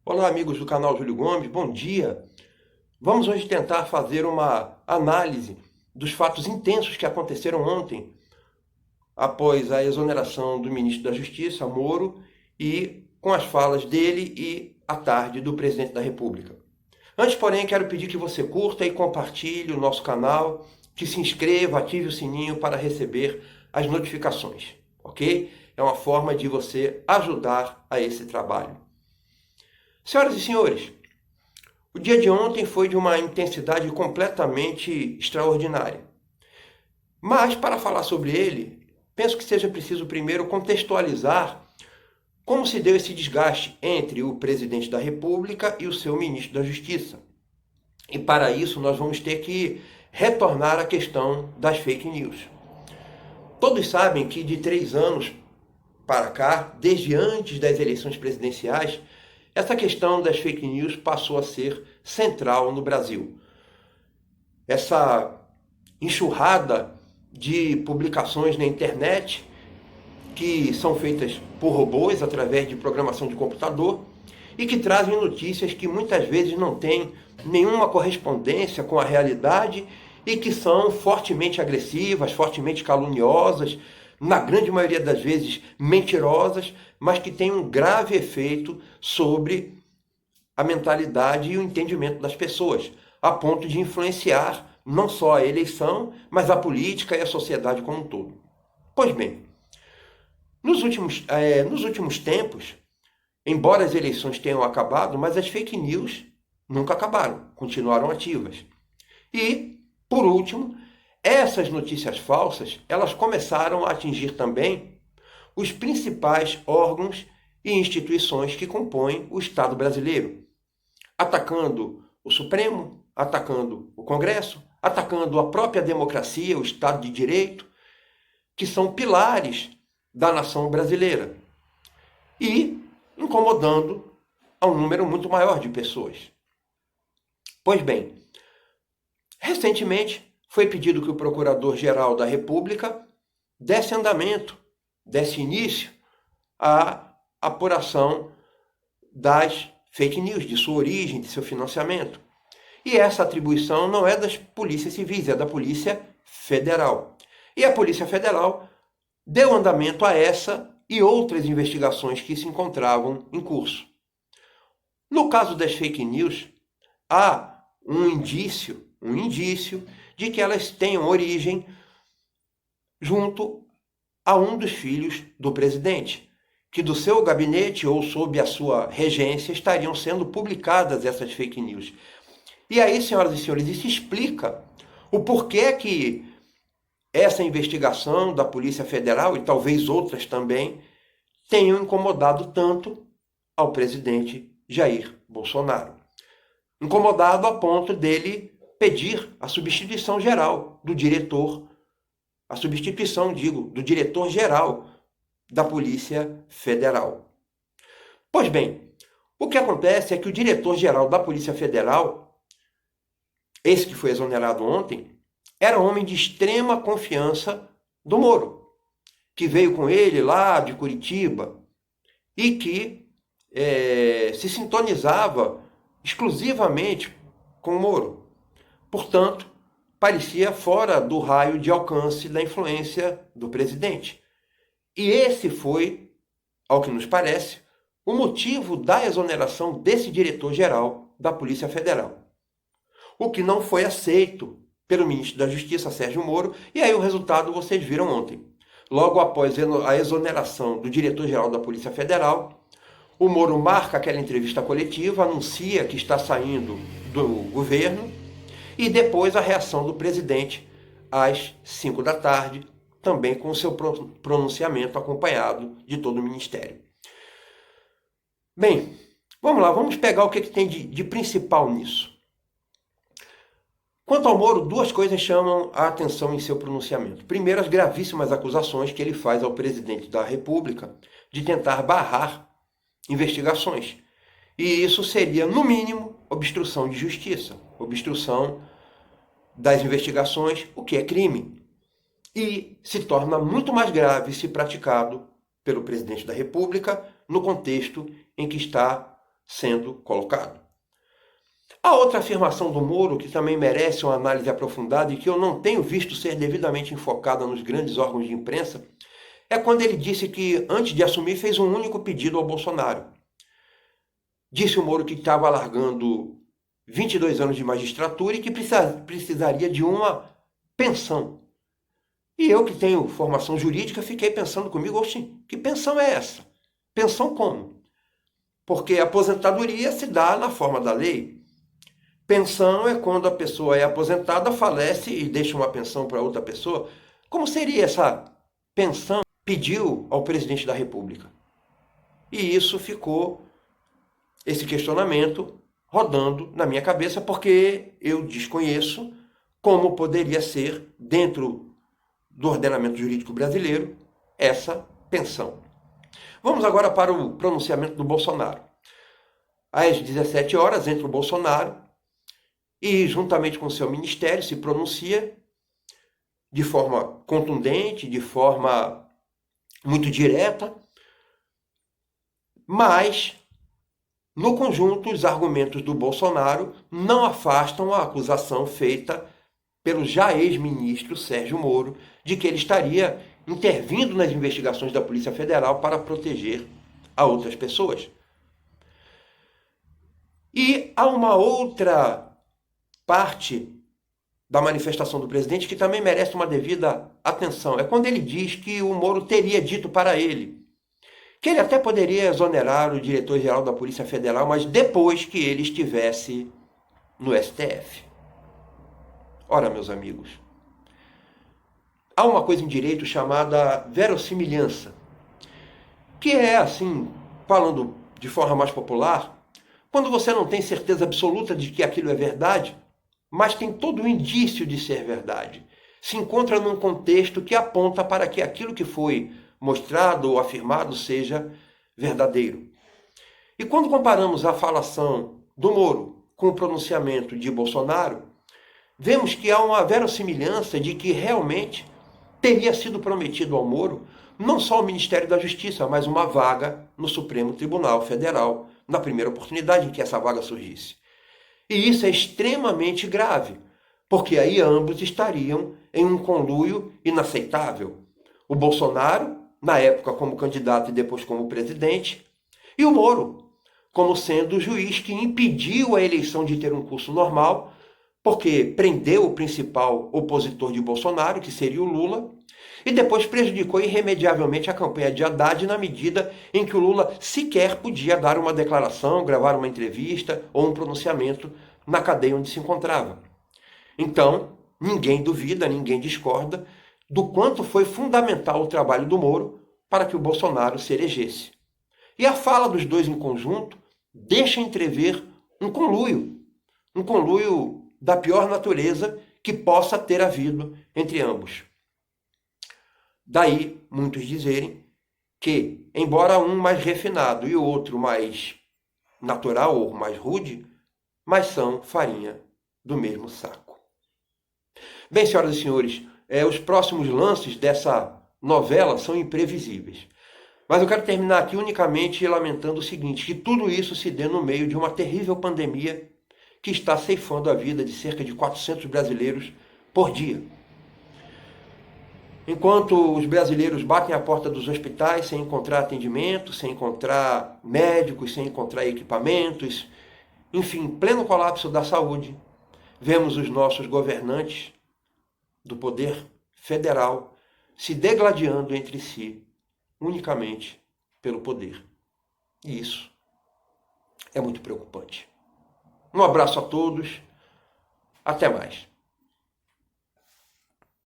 Olá, amigos do canal Júlio Gomes, bom dia. Vamos hoje tentar fazer uma análise dos fatos intensos que aconteceram ontem, após a exoneração do ministro da Justiça, Moro, e com as falas dele e, à tarde, do presidente da República. Antes, porém, quero pedir que você curta e compartilhe o nosso canal, que se inscreva, ative o sininho para receber as notificações, ok? É uma forma de você ajudar a esse trabalho. Senhoras e senhores, o dia de ontem foi de uma intensidade completamente extraordinária. Mas, para falar sobre ele, penso que seja preciso primeiro contextualizar como se deu esse desgaste entre o presidente da República e o seu ministro da Justiça. E para isso nós vamos ter que retornar à questão das fake news. Todos sabem que de 3 anos para cá, desde antes das eleições presidenciais, essa questão das fake news passou a ser central no Brasil. Essa enxurrada de publicações na internet que são feitas por robôs através de programação de computador e que trazem notícias que muitas vezes não têm nenhuma correspondência com a realidade e que são fortemente agressivas, fortemente caluniosas, na grande maioria das vezes mentirosas, mas que têm um grave efeito sobre a mentalidade e o entendimento das pessoas, a ponto de influenciar não só a eleição, mas a política e a sociedade como um todo. Pois bem, nos últimos tempos, embora as eleições tenham acabado, mas as fake news nunca acabaram, continuaram ativas. E, por último, essas notícias falsas, elas começaram a atingir também os principais órgãos e instituições que compõem o Estado brasileiro, atacando o Supremo, atacando o Congresso, atacando a própria democracia, o Estado de Direito, que são pilares da nação brasileira, e incomodando a um número muito maior de pessoas. Pois bem, recentemente foi pedido que o Procurador-Geral da República desse andamento, desse início à apuração das fake news, de sua origem, de seu financiamento. E essa atribuição não é das polícias civis, é da Polícia Federal. E a Polícia Federal deu andamento a essa e outras investigações que se encontravam em curso. No caso das fake news, há um indício de que elas tenham origem junto a um dos filhos do presidente, que do seu gabinete ou sob a sua regência estariam sendo publicadas essas fake news. E aí, senhoras e senhores, isso explica o porquê que essa investigação da Polícia Federal, e talvez outras também, tenham incomodado tanto ao presidente Jair Bolsonaro. Incomodado a ponto dele pedir a substituição geral do diretor, do diretor-geral da Polícia Federal. Pois bem, o que acontece é que o diretor-geral da Polícia Federal, esse que foi exonerado ontem, era um homem de extrema confiança do Moro, que veio com ele lá de Curitiba e que se sintonizava exclusivamente com o Moro. Portanto, parecia fora do raio de alcance da influência do presidente. E esse foi, ao que nos parece, o motivo da exoneração desse diretor-geral da Polícia Federal. O que não foi aceito pelo ministro da Justiça, Sérgio Moro, e aí o resultado vocês viram ontem. Logo após a exoneração do diretor-geral da Polícia Federal, o Moro marca aquela entrevista coletiva, anuncia que está saindo do governo, e depois a reação do presidente às 5 da tarde, também com o seu pronunciamento acompanhado de todo o ministério. Bem, vamos lá, vamos pegar o que tem de principal nisso. Quanto ao Moro, duas coisas chamam a atenção em seu pronunciamento. Primeiro, as gravíssimas acusações que ele faz ao presidente da República de tentar barrar investigações. E isso seria, no mínimo, obstrução de justiça, obstrução das investigações, o que é crime. E se torna muito mais grave se praticado pelo presidente da República no contexto em que está sendo colocado. A outra afirmação do Moro, que também merece uma análise aprofundada e que eu não tenho visto ser devidamente enfocada nos grandes órgãos de imprensa, é quando ele disse que, antes de assumir, fez um único pedido ao Bolsonaro. Disse o Moro que estava largando 22 anos de magistratura e que precisaria de uma pensão. E eu, que tenho formação jurídica, fiquei pensando comigo, oxi, que pensão é essa? Pensão como? Porque a aposentadoria se dá na forma da lei. Pensão é quando a pessoa é aposentada, falece e deixa uma pensão para outra pessoa. Como seria essa pensão? Pediu ao presidente da República. E isso ficou, esse questionamento, rodando na minha cabeça, porque eu desconheço como poderia ser, dentro do ordenamento jurídico brasileiro, essa pensão. Vamos agora para o pronunciamento do Bolsonaro. Às 17 horas, entra o Bolsonaro e, juntamente com o seu ministério, se pronuncia de forma contundente, de forma muito direta, mas, no conjunto, os argumentos do Bolsonaro não afastam a acusação feita pelo já ex-ministro Sérgio Moro de que ele estaria intervindo nas investigações da Polícia Federal para proteger a outras pessoas. E há uma outra parte da manifestação do presidente que também merece uma devida atenção. É quando ele diz que o Moro teria dito para ele que ele até poderia exonerar o diretor-geral da Polícia Federal, mas depois que ele estivesse no STF. Ora, meus amigos, há uma coisa em direito chamada verossimilhança, que é, assim, falando de forma mais popular, quando você não tem certeza absoluta de que aquilo é verdade, mas tem todo o indício de ser verdade. Se encontra num contexto que aponta para que aquilo que foi mostrado ou afirmado seja verdadeiro. E quando comparamos a falação do Moro com o pronunciamento de Bolsonaro, vemos que há uma verossimilhança de que realmente teria sido prometido ao Moro não só o Ministério da Justiça, mas uma vaga no Supremo Tribunal Federal, na primeira oportunidade em que essa vaga surgisse. E isso é extremamente grave, porque aí ambos estariam em um conluio inaceitável. O Bolsonaro, na época como candidato e depois como presidente, e o Moro, como sendo o juiz que impediu a eleição de ter um curso normal, porque prendeu o principal opositor de Bolsonaro, que seria o Lula, e depois prejudicou irremediavelmente a campanha de Haddad na medida em que o Lula sequer podia dar uma declaração, gravar uma entrevista ou um pronunciamento na cadeia onde se encontrava. Então, ninguém duvida, ninguém discorda do quanto foi fundamental o trabalho do Moro para que o Bolsonaro se elegesse. E a fala dos dois em conjunto deixa entrever um conluio da pior natureza que possa ter havido entre ambos. Daí, muitos dizerem que, embora um mais refinado e o outro mais natural ou mais rude, mas são farinha do mesmo saco. Bem, senhoras e senhores, os próximos lances dessa novela são imprevisíveis. Mas eu quero terminar aqui unicamente lamentando o seguinte, que tudo isso se dê no meio de uma terrível pandemia que está ceifando a vida de cerca de 400 brasileiros por dia. Enquanto os brasileiros batem a porta dos hospitais sem encontrar atendimento, sem encontrar médicos, sem encontrar equipamentos, enfim, pleno colapso da saúde, vemos os nossos governantes do poder federal se degladiando entre si, unicamente pelo poder. E isso é muito preocupante. Um abraço a todos, até mais.